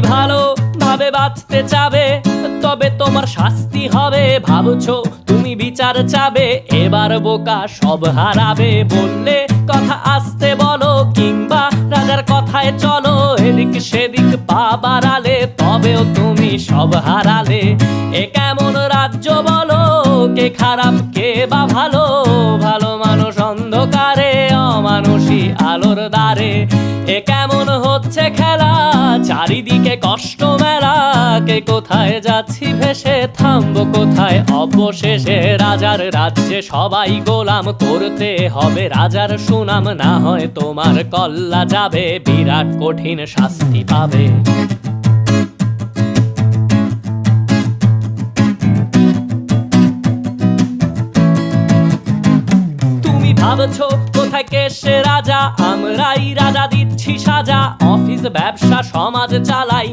ভালো ভাবে বাঁচতে চাবে, তবে তোমার শাস্তি হবে। ভাবছো তুমি বিচার চাবে, এবার বোকা সব হারাবে। বললে কথা আসতে বলো, কিংবা রাজার কথায় চলো, এদিক সেদিক পা বাড়ালে তবেও তুমি সব হারালে। এ কেমন রাজ্য বলো, কে খারাপ কে বা ভালো? ভালো মানুষ অন্ধকারে, অমানুষী আলোর দ্বারে। এ কেমন হচ্ছে খেলা, চারিদিকে কষ্ট মেলা। কে কোথায় যাচ্ছি ভেসে, থামবো কোথায় অবশেষে? রাজার রাজ্যে সবাই গোলাম, করতে হবে রাজার সুনাম। না হয় তোমার কল্লা যাবে, বিরাট কঠিন শাস্তি পাবে। ভাবছো কোথায় কে সে রাজা, আমরাই রাজা দিচ্ছি সাজা। অফিস ব্যবসা সমাজ চালাই।